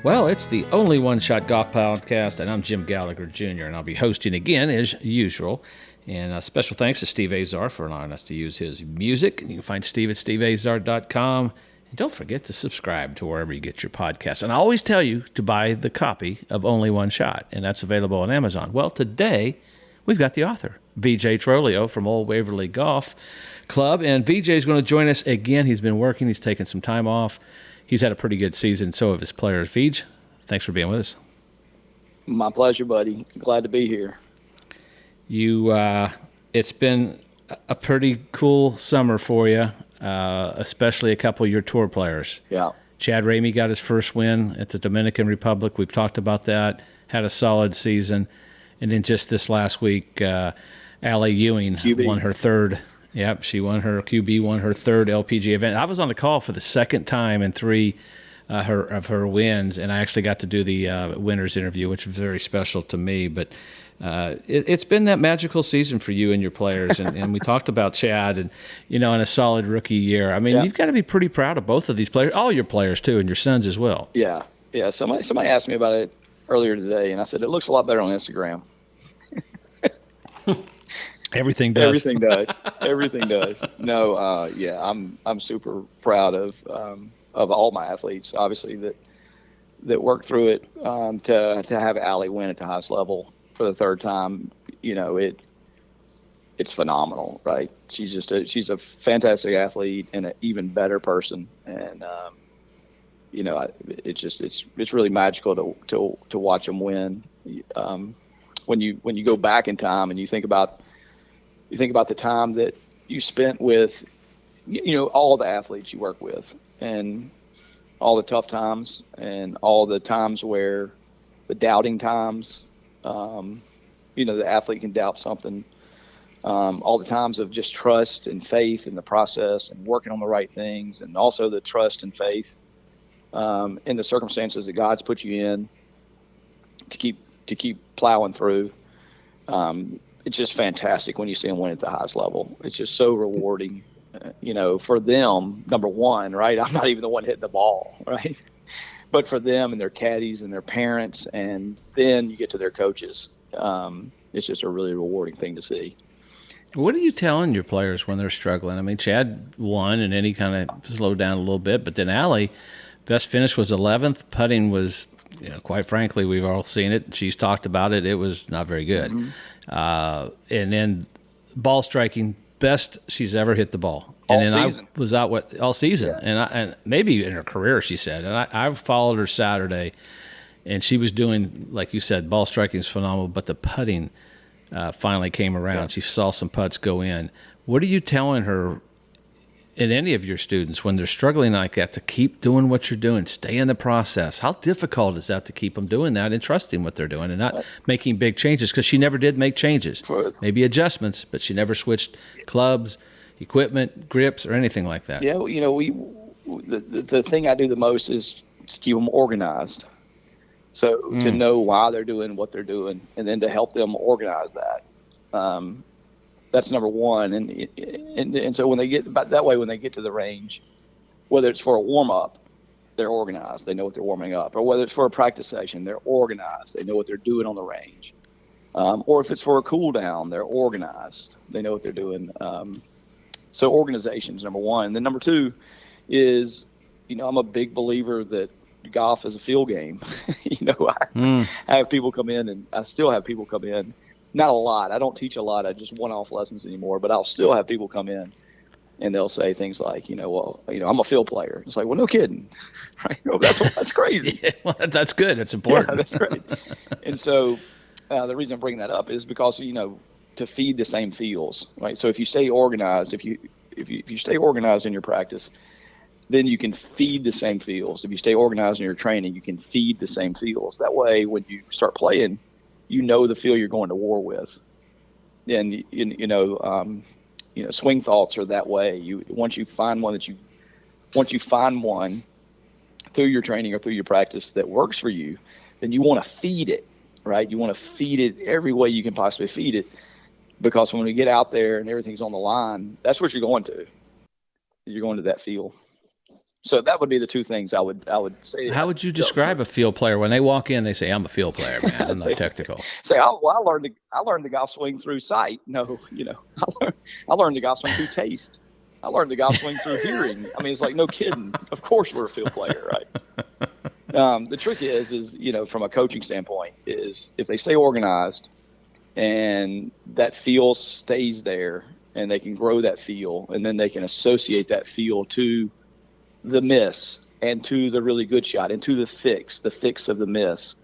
Well, it's the Only One Shot Golf Podcast, and I'm Jim Gallagher Jr., and I'll be hosting again as usual. And special thanks to Steve Azar for allowing us to use his music. You can find Steve at steveazar.com. And don't forget to subscribe to wherever you get your podcasts. And I always tell you to buy the copy of Only One Shot, and that's available on Amazon. Well, today we've got the author, VJ Trolio from Old Waverly Golf Club. And VJ is going to join us again. He's been working, he's taken some time off. He's had a pretty good season, so have his players. Vij, thanks for being with us. My pleasure, buddy. Glad to be here. It's been a pretty cool summer for you, especially a couple of your tour players. Yeah. Chad Ramey got his first win at the Dominican Republic. We've talked about that. Had a solid season. And then just this last week, Ally Ewing won her third. Yep, she won her third LPG event. I was on the call for the second time in three of her wins, and I actually got to do the winners interview, which was very special to me. But it's been that magical season for you and your players, and we talked about Chad, and in a solid rookie year. I mean, You've got to be pretty proud of both of these players, all your players too, and your sons as well. Yeah. Somebody asked me about it earlier today, and I said it looks a lot better on Instagram. Everything does. Everything does. No, I'm super proud of all my athletes, obviously that worked through it. To have Ally win at the highest level for the third time, it's phenomenal, right? She's a fantastic athlete and an even better person, and it's really magical to watch them win. When you go back in time and you think about the time that you spent with, all the athletes you work with, and all the tough times, and all the times where the doubting times, the athlete can doubt something, all the times of just trust and faith in the process and working on the right things, and also the trust and faith in the circumstances that God's put you in to keep plowing through. It's just fantastic when you see them win at the highest level. It's just so rewarding, for them, number one, right? I'm not even the one hitting the ball, right? But for them and their caddies and their parents, and then you get to their coaches. It's just a really rewarding thing to see. What are you telling your players when they're struggling? I mean, Chad won, and then he kind of slowed down a little bit. But then Ally, best finish was 11th. Putting was, quite frankly, we've all seen it. She's talked about it. It was not very good. Mm-hmm. And then ball striking, best she's ever hit the ball. And all then season. I was out all season, yeah. and maybe in her career, she said. And I followed her Saturday, and she was doing, like you said, ball striking is phenomenal, but the putting finally came around. Yeah. She saw some putts go in. What are you telling her and any of your students when they're struggling like that to keep doing what you're doing, stay in the process? How difficult is that to keep them doing that and trusting what they're doing and not making big changes? Because she never did make changes, maybe adjustments, but she never switched clubs, equipment, grips, or anything like that. Yeah, the thing I do the most is to keep them organized. So to know why they're doing what they're doing, and then to help them organize that. That's number one. And so when they get to the range, whether it's for a warm up, they're organized. They know what they're warming up. Or whether it's for a practice session, they're organized. They know what they're doing on the range. Or if it's for a cool down, they're organized. They know what they're doing. So organization is number one. And then number two is, I'm a big believer that golf is a field game. I have people come in, and I still have people come in. Not a lot. I don't teach a lot. I just one-off lessons anymore. But I'll still have people come in, and they'll say things like, I'm a field player. It's like, well, no kidding, right? That's crazy. Yeah, well, that's good. That's important. Yeah, that's great. And so the reason I'm bringing that up is because to feed the same feels, right? So if you stay organized, if you stay organized in your practice, then you can feed the same feels. If you stay organized in your training, you can feed the same feels. That way, when you start playing, the feel you're going to war with. And swing thoughts are that way. Once you find one through your training or through your practice that works for you, then you want to feed it, right? You want to feed it every way you can possibly feed it, because when we get out there and everything's on the line, that's what you're going to. You're going to that feel. So that would be the two things I would say. How would you describe a field player when they walk in? They say, "I'm a field player, man. I'm not technical." Say, oh, well, I learned the golf swing through sight. No, I learned the golf swing through taste. I learned the golf swing through hearing. I mean, it's like, no kidding. Of course, we're a field player, right? The trick is from a coaching standpoint, is if they stay organized and that feel stays there, and they can grow that feel, and then they can associate that feel to the miss and to the really good shot and to the fix of the miss.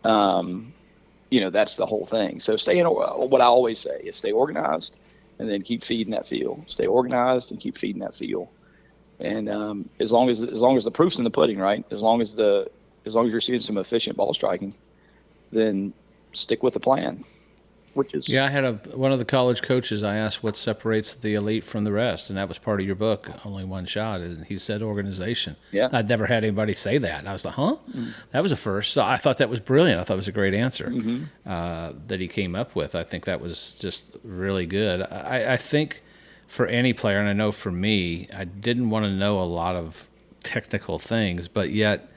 That's the whole thing. So what I always say is stay organized and then keep feeding that feel. Stay organized and keep feeding that feel. And as long as the proof's in the pudding, right? As long as you're seeing some efficient ball striking, then stick with the plan. I had one of the college coaches. I asked what separates the elite from the rest, and that was part of your book, Only One Shot. And he said organization. Yeah, I'd never had anybody say that. And I was like, huh? Mm-hmm. That was a first. So I thought that was brilliant. I thought it was a great answer that he came up with. I think that was just really good. I think for any player, and I know for me, I didn't want to know a lot of technical things, but yet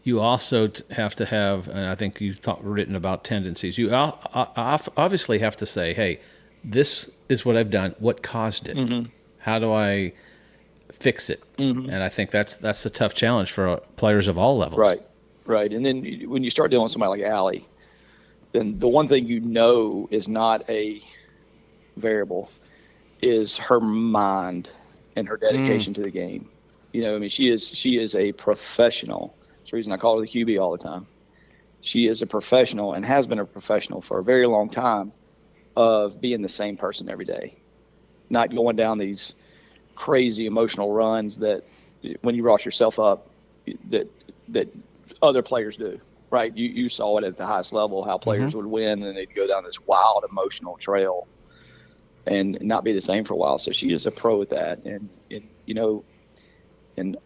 you also have to have, and I think you've written about tendencies. You obviously have to say, hey, this is what I've done. What caused it? Mm-hmm. How do I fix it? Mm-hmm. And I think that's a tough challenge for players of all levels. Right. And then when you start dealing with somebody like Ally, then the one thing is not a variable is her mind and her dedication to the game. She is a professional. The reason I call her the QB all the time. She is a professional and has been a professional for a very long time of being the same person every day, not going down these crazy emotional runs that when you rush yourself up that other players do, right? You saw it at the highest level, how players would win and they'd go down this wild emotional trail and not be the same for a while. So she is a pro at that. And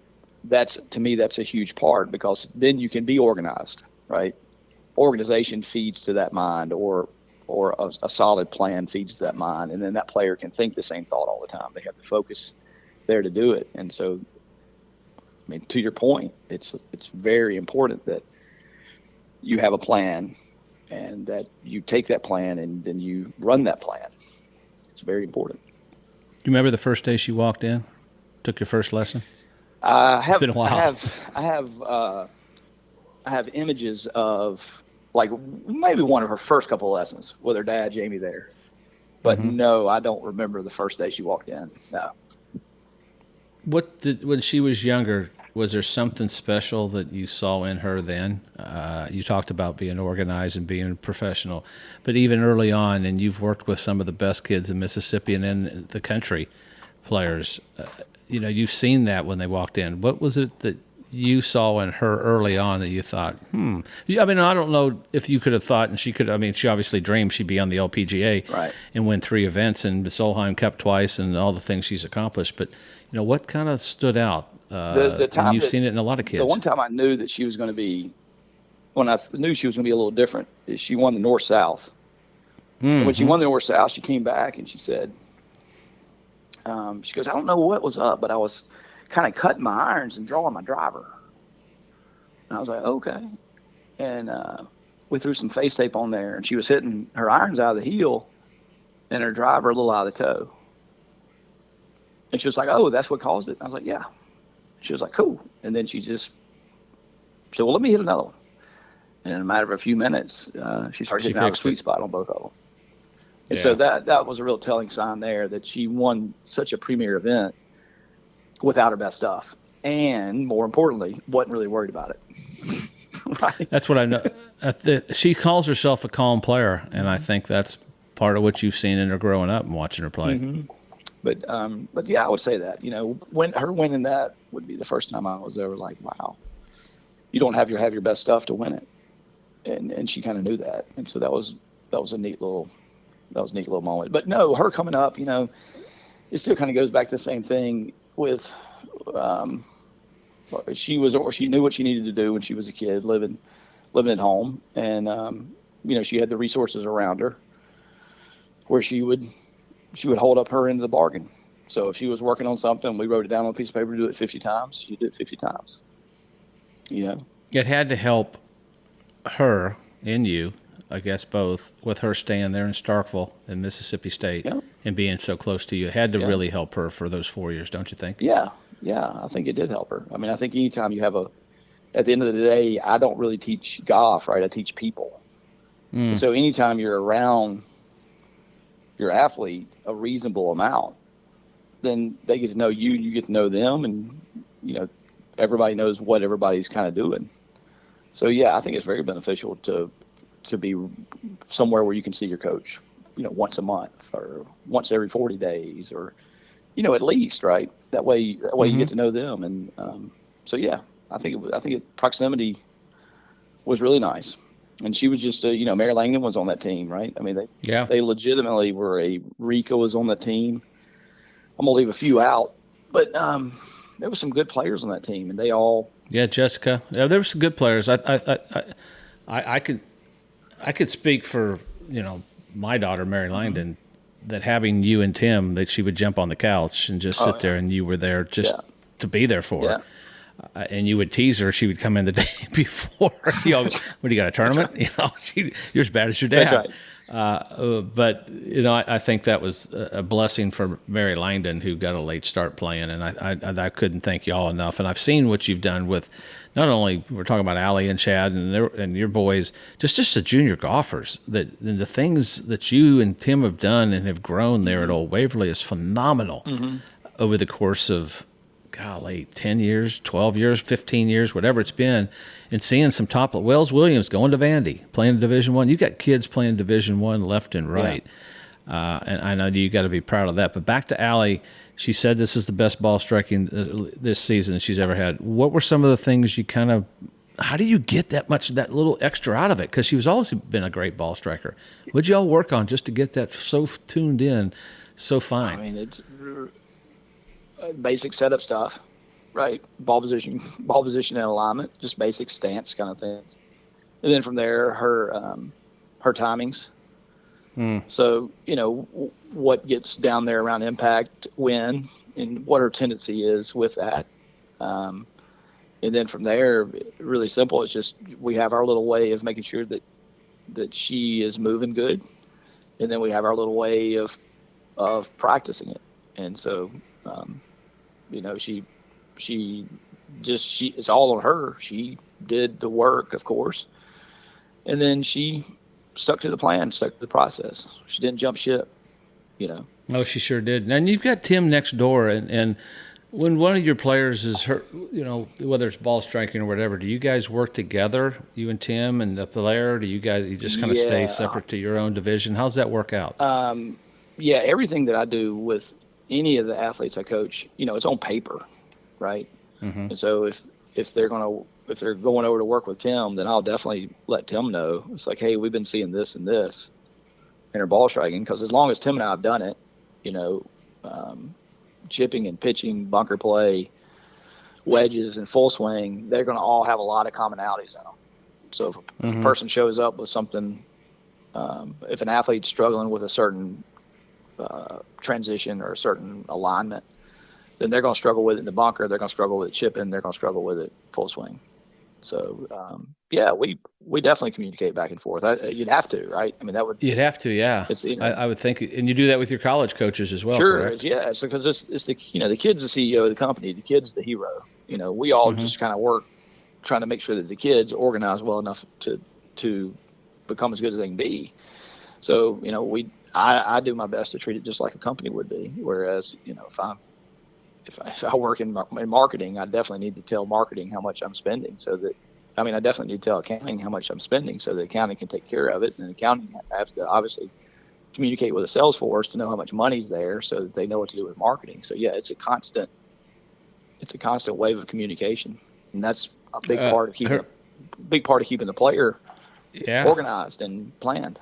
that's, to me, that's a huge part, because then you can be organized, right? Organization feeds to that mind, or a solid plan feeds to that mind. And then that player can think the same thought all the time. They have the focus there to do it. And so, I mean, to your point, it's very important that you have a plan and that you take that plan and then you run that plan. It's very important. Do you remember the first day she walked in, took your first lesson? It's been a while. I have images of, like, maybe one of her first couple of lessons with her dad, Jamie, there. But no, I don't remember the first day she walked in. No. When she was younger, was there something special that you saw in her then? You talked about being organized and being a professional, but even early on, and you've worked with some of the best kids in Mississippi and in the country, players. You've seen that when they walked in. What was it that you saw in her early on that you thought, I mean, I don't know if you could have thought, and she obviously dreamed she'd be on the LPGA right, and win 3 events and the Solheim Cup twice and all the things she's accomplished. But, what kind of stood out? The time, and you've seen it in a lot of kids. The one time I knew that she was going to be, when I knew she was going to be a little different, is she won the North-South. Mm-hmm. When she won the North-South, she came back and she said, she goes, I don't know what was up, but I was kind of cutting my irons and drawing my driver. And I was like, okay. And we threw some face tape on there, and she was hitting her irons out of the heel and her driver a little out of the toe. And she was like, oh, that's what caused it? I was like, yeah. She was like, cool. And then she just said, well, let me hit another one. And in a matter of a few minutes, she started hitting out a sweet spot on both of them. And so that was a real telling sign there that she won such a premier event without her best stuff. And more importantly, wasn't really worried about it. Right. That's what I know. She calls herself a calm player, and I think that's part of what you've seen in her growing up and watching her play. Mm-hmm. But yeah, I would say that, when her winning that would be the first time I was ever like, wow, you don't have your best stuff to win it. And she kind of knew that. And so that was a neat little moment. But no, her coming up, it still kind of goes back to the same thing with, she knew what she needed to do when she was a kid, living at home. And, she had the resources around her where she would hold up her end of the bargain. So if she was working on something, we wrote it down on a piece of paper to do it 50 times. She did it 50 times. You know, It had to help her and you, I guess both, with her staying there in Starkville in Mississippi State yeah, and being so close to you. It had to yeah, really help her for those 4 years, don't you think? yeah, yeah. I think it did help her. I mean, I think anytime you have at the end of the day, I don't really teach golf, right? I teach people. And so anytime you're around your athlete a reasonable amount, then they get to know you, you get to know them, and everybody knows what everybody's kind of doing. So yeah, I think it's very beneficial to be somewhere where you can see your coach, once a month or once every 40 days, or at least, right? That way you get to know them, and so yeah, I think proximity was really nice. And she was just, Mary Langdon was on that team, right? I mean, they legitimately were Rika was on the team. I'm gonna leave a few out, but there were some good players on that team, and they all. Yeah, Jessica. Yeah, there were some good players. I could speak for my daughter Mary Langdon, that having you and Tim, that she would jump on the couch and just sit there, and you were there just to be there for her. And you would tease her. She would come in the day before. What do you got, a tournament? Right. You're as bad as your dad. That's right. But I think that was a blessing for Mary Langdon, who got a late start playing, and I couldn't thank y'all enough. And I've seen what you've done with not only we're talking about Ally and Chad and your boys, just the junior golfers. That the things that you and Tim have done and have grown there at Old Waverly is phenomenal over the course of, golly, 10 years, 12 years, 15 years, whatever it's been, and seeing some top Wells Williams going to Vandy, playing Division I. You got kids playing Division I left and right. Yeah. And I know you got to be proud of that. But back to Ally, she said this is the best ball striking this season she's ever had. What were some of the things you how do you get that little extra out of it? Because she's always been a great ball striker. What'd y'all work on just to get that so tuned in, so fine? I mean, it's basic setup stuff, right? Ball position and alignment, just basic stance kind of things. And then from there, her timings. So, what gets down there around impact, when, and what her tendency is with that. And then from there, really simple. It's just, we have our little way of making sure that she is moving good. And then we have our little way of practicing it. And so, it's all on her. She did the work, of course, and then she stuck to the plan, stuck to the process. She didn't jump ship, Oh, she sure did. And you've got Tim next door, and when one of your players is hurt, whether it's ball striking or whatever, do you guys work together, you and Tim and the player? Do you just kind of stay separate to your own division? How's that work out? Everything that I do with any of the athletes I coach, it's on paper, right? Mm-hmm. And so if they're going over to work with Tim, then I'll definitely let Tim know. It's like, hey, we've been seeing this and this in her ball striking, because as long as Tim and I have done it, chipping and pitching, bunker play, wedges, and full swing, they're going to all have a lot of commonalities in them. So if a person shows up with something, if an athlete's struggling with a certain transition or a certain alignment, then they're going to struggle with it in the bunker. They're going to struggle with it chipping. They're going to struggle with it full swing. So, we definitely communicate back and forth. You'd have to, right? I mean, you'd have to, yeah. I would think, and you do that with your college coaches as well. Sure, correct? Yeah. It's because it's the the kid's the CEO of the company. The kid's the hero. We all just kind of work trying to make sure that the kids organize well enough to become as good as they can be. So, I do my best to treat it just like a company would be. Whereas, if I work in marketing, I definitely need to tell marketing how much I'm spending, I definitely need to tell accounting how much I'm spending so that accounting can take care of it. And accounting has to obviously communicate with the sales force to know how much money's there so that they know what to do with marketing. So yeah, it's a constant wave of communication. And that's a big part of keeping the player organized and planned.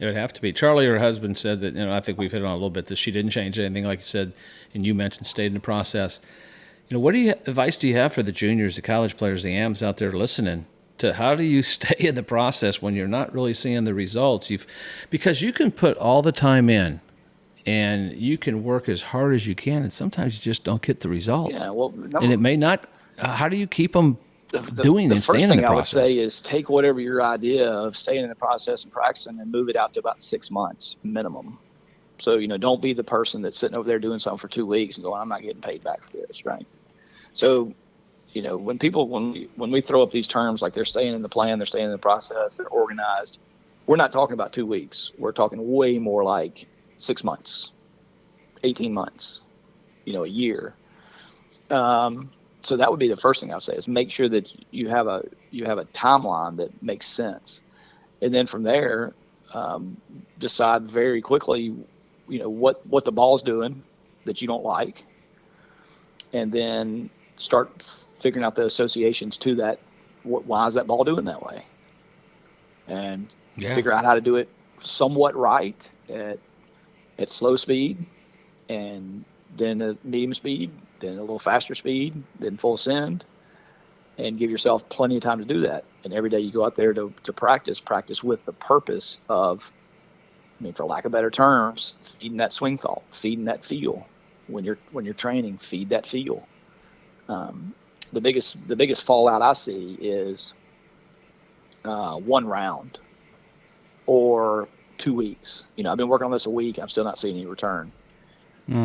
It would have to be. Charlie, her husband, said that, I think we've hit on a little bit, that she didn't change anything, like you said, and you mentioned stayed in the process. What advice do you have for the juniors, the college players, the AMs out there listening to how do you stay in the process when you're not really seeing the results? Because you can put all the time in and you can work as hard as you can, and sometimes you just don't get the result. Yeah, well, And it may not. How do you keep them doing the and staying first in thing the I would process? say is take whatever your idea of staying in the process and practicing and move it out to about 6 months minimum. So, don't be the person that's sitting over there doing something for 2 weeks and going, I'm not getting paid back for this, right? So, when we throw up these terms like they're staying in the plan, they're staying in the process, they're organized, we're not talking about 2 weeks. We're talking way more like 6 months, 18 months, a year. So that would be the first thing I would say is make sure that you have a timeline that makes sense, and then from there, decide very quickly, what the ball's doing that you don't like, and then start figuring out the associations to that. Why is that ball doing that way? And figure out how to do it somewhat right at slow speed, and then a medium speed, then a little faster speed, then full send, and give yourself plenty of time to do that. And every day you go out there to practice with the purpose of, for lack of better terms, feeding that swing thought, feeding that feel. When you're training, feed that feel. The biggest fallout I see is one round or 2 weeks. I've been working on this a week. I'm still not seeing any return.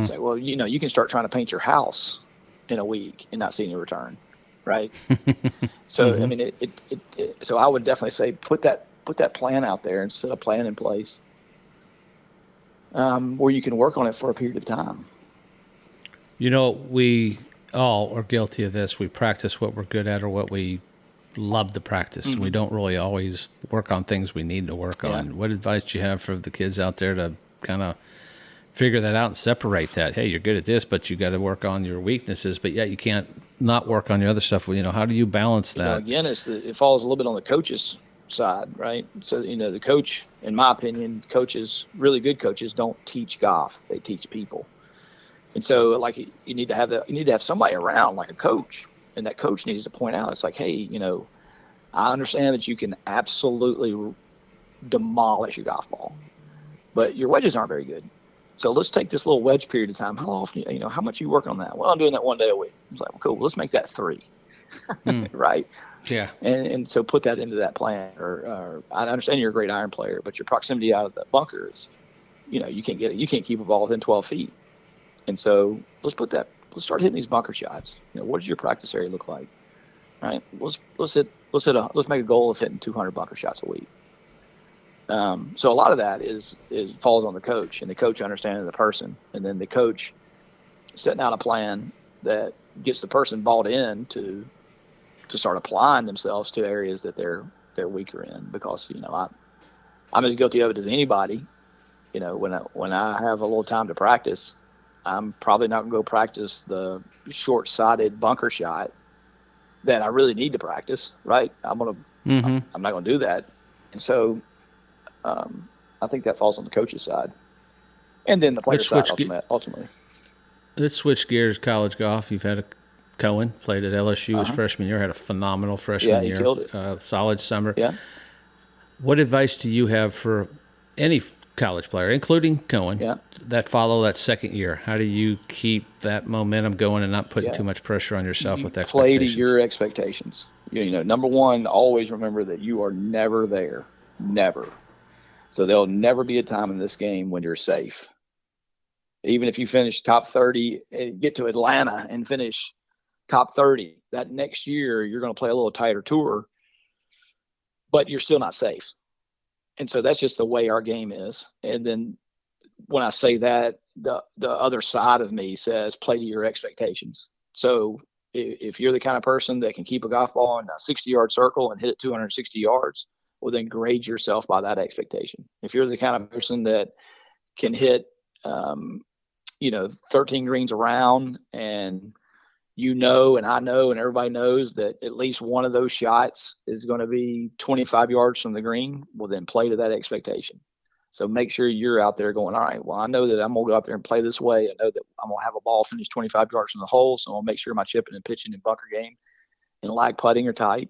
Say, well, you can start trying to paint your house in a week and not see any return, right? So, I mean, so I would definitely say put that plan out there and set a plan in place where you can work on it for a period of time. We all are guilty of this. We practice what we're good at or what we love to practice. We don't really always work on things we need to work on. What advice do you have for the kids out there to kind of figure that out and separate that? Hey, you're good at this, but you got to work on your weaknesses, but yet you can't not work on your other stuff. How do you balance that? Again, it falls a little bit on the coach's side, right? So, the coach, in my opinion, really good coaches don't teach golf. They teach people. And so, like, you need to have somebody around, like a coach, and that coach needs to point out, it's like, hey, I understand that you can absolutely demolish a golf ball, but your wedges aren't very good. So let's take this little wedge period of time. How often, how much are you working on that? Well, I'm doing that 1 day a week. I was like, well, cool. Let's make that 3, right? Yeah. And so put that into that plan. Or I understand you're a great iron player, but your proximity out of the bunker is, you can't get it. You can't keep a ball within 12 feet. And so let's start hitting these bunker shots. What does your practice area look like? Right? Let's make a goal of hitting 200 bunker shots a week. So a lot of that falls on the coach, and the coach understanding the person, and then the coach setting out a plan that gets the person bought in to start applying themselves to areas that they're weaker in. Because I'm as guilty of it as anybody. When I have a little time to practice, I'm probably not gonna go practice the short-sighted bunker shot that I really need to practice. Right? I'm not gonna do that, and so. I think that falls on the coach's side, and then the player side ultimately. Let's switch gears. College golf. You've had a Cohen played at LSU his freshman year. Had a phenomenal freshman year. Killed it. Solid summer. Yeah. What advice do you have for any college player, including Cohen, that follow that second year? How do you keep that momentum going and not putting too much pressure on yourself with expectations? Play to your expectations. Number one, always remember that you are never there. Never. So there'll never be a time in this game when you're safe. Even if you finish top 30, get to Atlanta and finish top 30, that next year you're going to play a little tighter tour, but you're still not safe. And so that's just the way our game is. And then when I say that, the other side of me says play to your expectations. So if you're the kind of person that can keep a golf ball in a 60-yard circle and hit it 260 yards, well, then grade yourself by that expectation. If you're the kind of person that can hit, 13 greens around, and and I know, and everybody knows that at least one of those shots is going to be 25 yards from the green, well, then play to that expectation. So make sure you're out there going, all right, well, I know that I'm going to go out there and play this way. I know that I'm going to have a ball finish 25 yards from the hole, so I'm going to make sure my chipping and pitching and bunker game and lag putting are tight.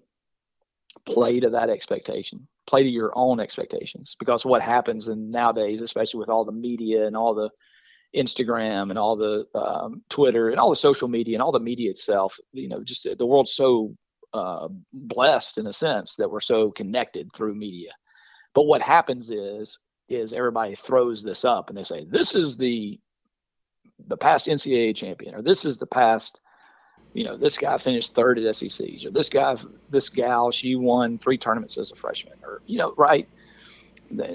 Play to that expectation. Play to your own expectations, because what happens, and nowadays, especially with all the media and all the Instagram and all the Twitter and all the social media and all the media itself, just the world's so blessed in a sense that we're so connected through media. But what happens is everybody throws this up and they say, this is the past NCAA champion, or this is the past, this guy finished third at SECs, or this gal, she won 3 tournaments as a freshman, or, right.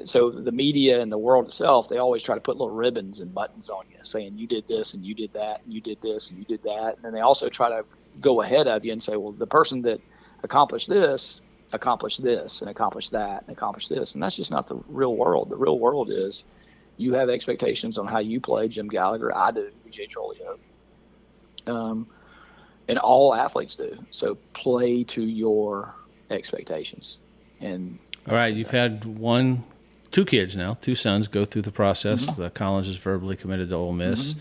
So the media and the world itself, they always try to put little ribbons and buttons on you saying you did this and you did that and you did this and you did that. And then they also try to go ahead of you and say, well, the person that accomplished this and accomplished that and accomplished this. And that's just not the real world. The real world is you have expectations on how you play, Jim Gallagher. I do, DJ Trolio. And all athletes do. So play to your expectations. And all right, you've had 2 kids now, 2 sons go through the process. Mm-hmm. Collins is verbally committed to Ole Miss. Mm-hmm.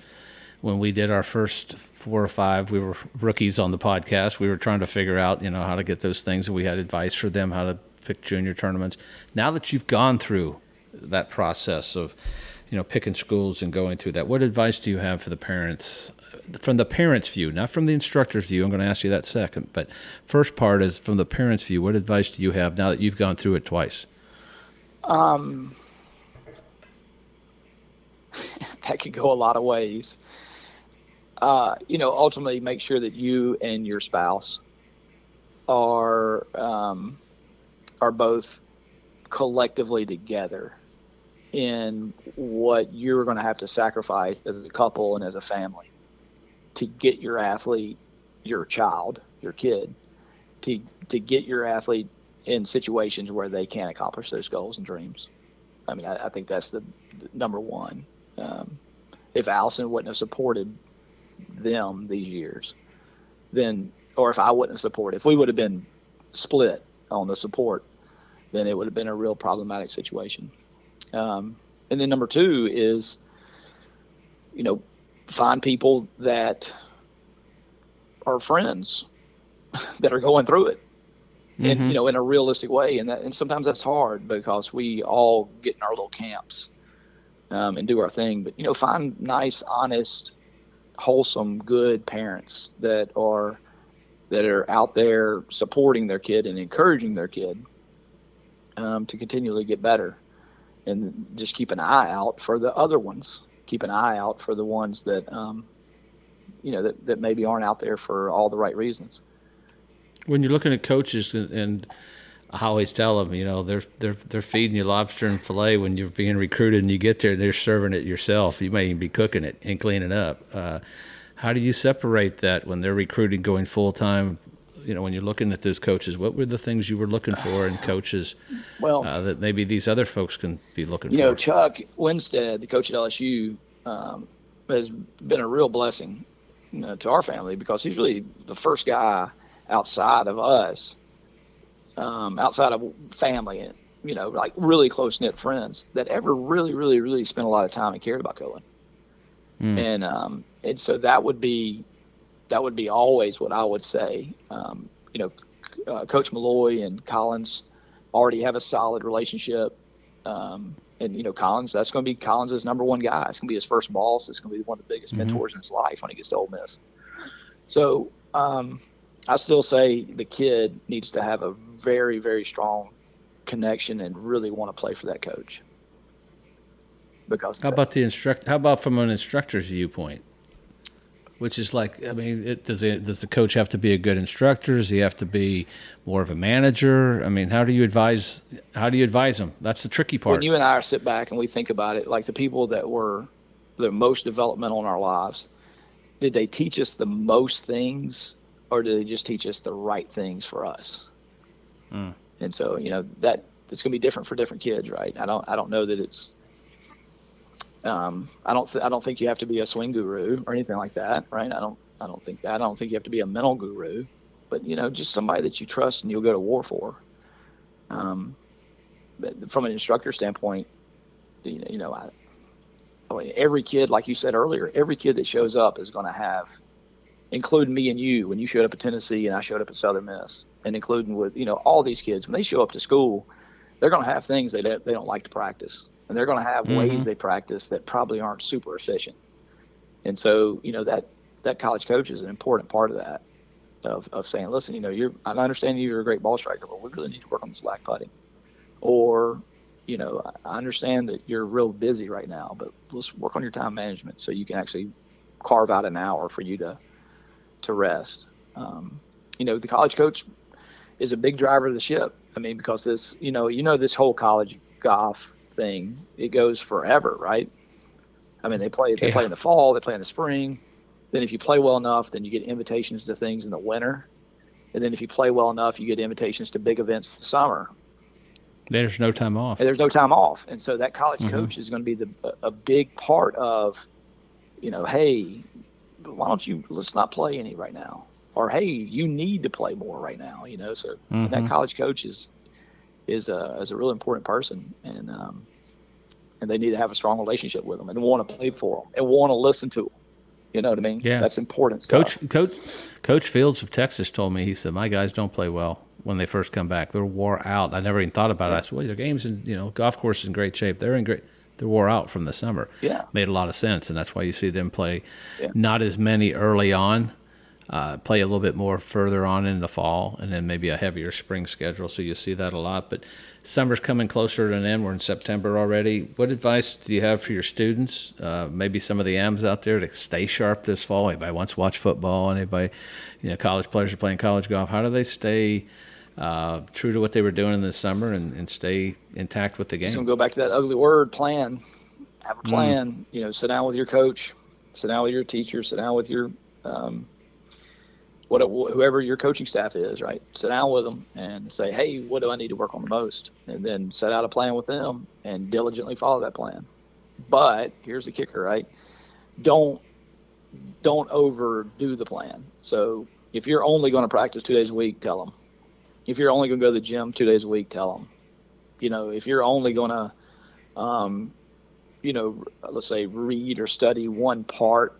When we did our first 4 or 5, we were rookies on the podcast. We were trying to figure out, how to get those things. We had advice for them, how to pick junior tournaments. Now that you've gone through that process of, picking schools and going through that, what advice do you have for the parents, from the parents' view, not from the instructor's view? I'm going to ask you that second. But first part is from the parents' view, what advice do you have now that you've gone through it twice? That could go a lot of ways. Ultimately make sure that you and your spouse are both collectively together in what you're going to have to sacrifice as a couple and as a family to get your athlete, your child, your kid, to get your athlete in situations where they can accomplish those goals and dreams. I mean, I think that's the number one. If Allison wouldn't have supported them these years, then, or if I wouldn't have supported, if we would have been split on the support, then it would have been a real problematic situation. And then number 2 is, find people that are friends that are going through it, and in a realistic way. And sometimes that's hard because we all get in our little camps and do our thing. But find nice, honest, wholesome, good parents that are out there supporting their kid and encouraging their kid to continually get better. And just keep an eye out for the other ones. Keep an eye out for the ones that, that maybe aren't out there for all the right reasons. When you're looking at coaches, and I always tell them, they're feeding you lobster and fillet when you're being recruited, and you get there and they're serving it yourself. You may even be cooking it and cleaning up. How do you separate that when they're recruiting, going full time? When you're looking at those coaches, what were the things you were looking for in coaches that maybe these other folks can be looking for? Chuck Winstead, the coach at LSU, has been a real blessing to our family because he's really the first guy outside of us, outside of family, like really close-knit friends that ever really, really, really spent a lot of time and cared about Cohen. And so that would be always what I would say. Coach Malloy and Collins already have a solid relationship. And Collins, that's going to be Collins' number 1 guy. It's going to be his first boss. It's going to be one of the biggest mentors in his life when he gets to Ole Miss. So I still say the kid needs to have a very, very strong connection and really want to play for that coach. Because how about from an instructor's viewpoint? Which is like, does the coach have to be a good instructor? Does he have to be more of a manager? How do you advise them? That's the tricky part. When you and I sit back and we think about it, like the people that were the most developmental in our lives, did they teach us the most things, or did they just teach us the right things for us? And so, that it's going to be different for different kids, right? I don't know that it's. I don't think you have to be a swing guru or anything like that, right? I don't think that. I don't think you have to be a mental guru, but just somebody that you trust and you'll go to war for. But from an instructor standpoint, every kid, like you said earlier, every kid that shows up is going to have, including me and you, when you showed up at Tennessee and I showed up at Southern Miss, and including with all these kids, when they show up to school, they're going to have things they don't like to practice. And they're going to have ways they practice that probably aren't super efficient. And so, that college coach is an important part of that, of saying, listen, I understand you're a great ball striker, but we really need to work on the slack putting. Or, I understand that you're real busy right now, but let's work on your time management so you can actually carve out an hour for you to rest. The college coach is a big driver of the ship. I mean, because this, this whole college golf thing, it goes forever, right? I mean, they play in the fall, they play in the spring. Then if you play well enough, then you get invitations to things in the winter. And then if you play well enough, you get invitations to big events in the summer. There's no time off. And there's no time off. And so that college coach is going to be a big part of, hey, why don't let's not play any right now. Or, hey, you need to play more right now, So that college coach is a really important person. And they need to have a strong relationship with them and want to play for them and want to listen to them. You know what I mean? Yeah. That's important stuff. Coach Fields of Texas told me, he said, my guys don't play well when they first come back. They're wore out. I never even thought about it. I said, well, their games and, golf course is in great shape. They're wore out from the summer. Yeah. Made a lot of sense, and that's why you see them play not as many early on, play a little bit more further on in the fall, and then maybe a heavier spring schedule. So you see that a lot. But summer's coming closer to an end. We're in September already. What advice do you have for your students, maybe some of the AMs out there, to stay sharp this fall? Anybody wants to watch football? Anybody, college players are playing college golf. How do they stay true to what they were doing in the summer and stay intact with the game? It's going to go back to that ugly word, plan. Have a plan. Sit down with your coach, sit down with your teacher, sit down with your whoever your coaching staff is, right? Sit down with them and say, hey, what do I need to work on the most? And then set out a plan with them and diligently follow that plan. But here's the kicker, right? Don't overdo the plan. So if you're only going to practice 2 days a week, tell them. If you're only going to go to the gym 2 days a week, tell them. If you're only going to, let's say read or study one part,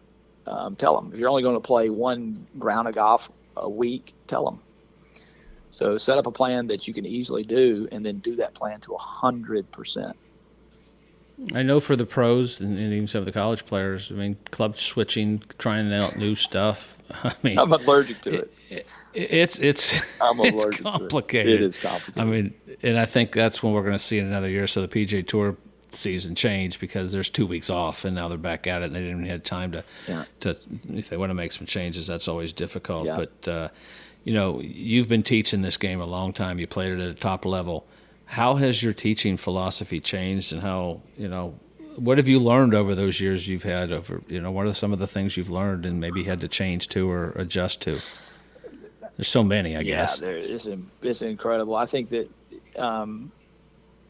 tell them. If you're only going to play one round of golf a week, tell them. So set up a plan that you can easily do, and then do that plan to 100%. I know for the pros and even some of the college players, I mean, club switching, trying out new stuff. I mean, I'm allergic to it. I'm allergic it's complicated. To it. It is complicated. I mean, and I think that's when we're going to see in another year. So the PGA Tour season change because there's 2 weeks off and now they're back at it and they didn't even have time to if they want to make some changes, that's always difficult. Yeah. But you've been teaching this game a long time. You played it at a top level. How has your teaching philosophy changed, and how what have you learned over those years you've had? What are some of the things you've learned and maybe had to change to or adjust to? There's so many, I guess. Yeah, it's incredible. I think that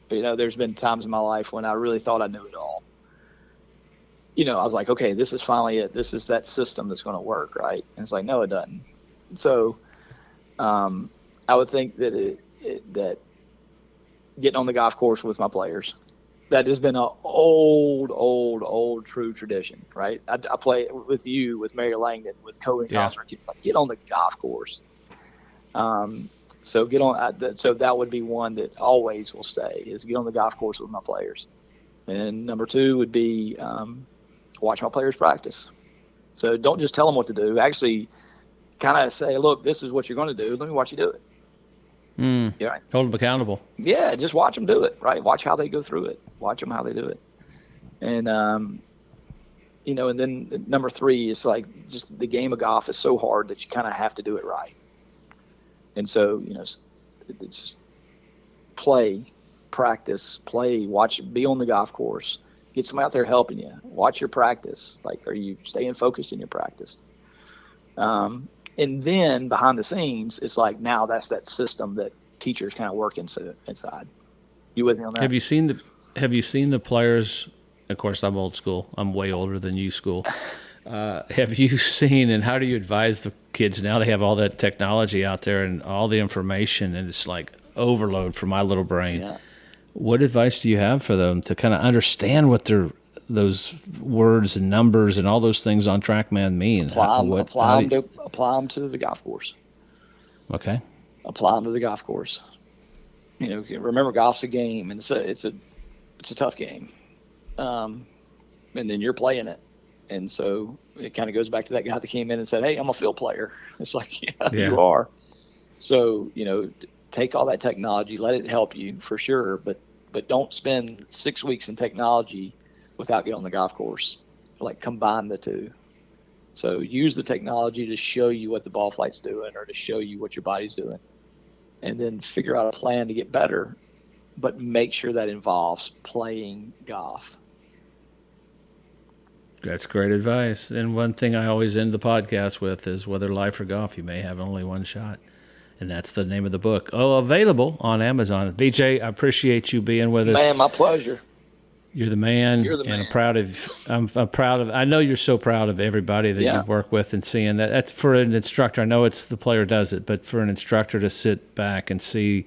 there's been times in my life when I really thought I knew it all. I was like, okay, this is finally it. This is that system that's going to work, right? And it's like, no, it doesn't. So I would think that that getting on the golf course with my players, that has been an old true tradition, right? I play with you, with Mary Langdon, with Cody Cosner. Kids like, get on the golf course. So get on. So that would be one that always will stay, is get on the golf course with my players. And number 2 would be watch my players practice. So don't just tell them what to do. Actually, kind of say, look, this is what you're going to do. Let me watch you do it. Yeah, hold them accountable. Yeah, just watch them do it. Right, watch how they go through it. Watch them how they do it. And and then number 3 is like, just the game of golf is so hard that you kind of have to do it right. And so, it's just play, practice, watch, be on the golf course, get somebody out there helping you, watch your practice. Like, are you staying focused in your practice? And then behind the scenes, it's like, now that's that system that teachers kind of work inside. You with me on that? Have you seen the players? Of course, I'm old school. I'm way older than you school. Have you seen, and how do you advise the kids now? They have all that technology out there and all the information, and it's like overload for my little brain. Yeah. What advice do you have for them to kind of understand what those words and numbers and all those things on TrackMan mean? Apply them to the golf course. Okay. Apply them to the golf course. Remember, golf's a game, and it's a tough game. And then you're playing it. And so it kind of goes back to that guy that came in and said, "Hey, I'm a field player." It's like, yeah, Yeah. you are. So, take all that technology, let it help you for sure, but don't spend 6 weeks in technology without getting on the golf course. Like, combine the two. So use the technology to show you what the ball flight's doing or to show you what your body's doing, and then figure out a plan to get better, but make sure that involves playing golf. That's great advice. And one thing I always end the podcast with is whether life or golf, you may have only one shot. And that's the name of the book. Oh, available on Amazon. VJ, I appreciate you being with us. Man, my pleasure. You're the man. You're the man. I'm proud of, I know you're so proud of everybody that you work with and seeing that. That's for an instructor. I know it's the player does it, but for an instructor to sit back and see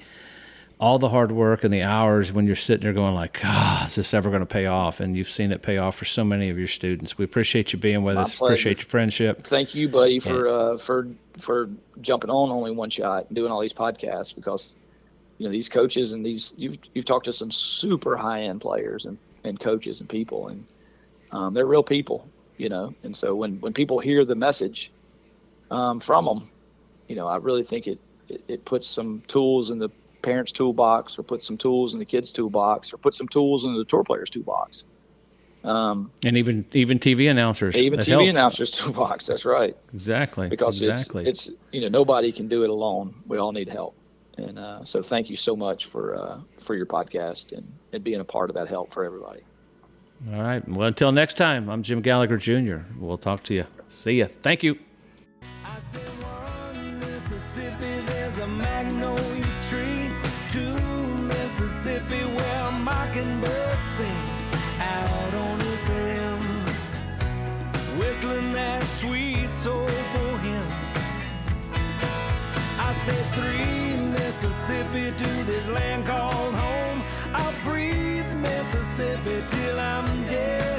all the hard work and the hours when you're sitting there going like, is this ever going to pay off? And you've seen it pay off for so many of your students. We appreciate you being with us. Pleasure. Appreciate your friendship. Thank you, buddy, for jumping on only one shot and doing all these podcasts, because these coaches and you've talked to some super high end players and coaches and people, and they're real people, and so when people hear the message from them, I really think it puts some tools in the parents' toolbox, or put some tools in the kids' toolbox, or put some tools in the tour players' toolbox. And even TV announcers. Even TV announcers' toolbox. That's right. Exactly. Because it's nobody can do it alone. We all need help. And so thank you so much for your podcast and being a part of that help for everybody. All right. Well, until next time, I'm Jim Gallagher Jr. We'll talk to you. See ya. Thank you. I said, one Mississippi, there's a magnolia tree. Two, Mississippi, where a mockingbird sings out on his limb, whistling that sweet soulful hymn. I said, three, Mississippi, to this land called home. I'll breathe Mississippi till I'm dead.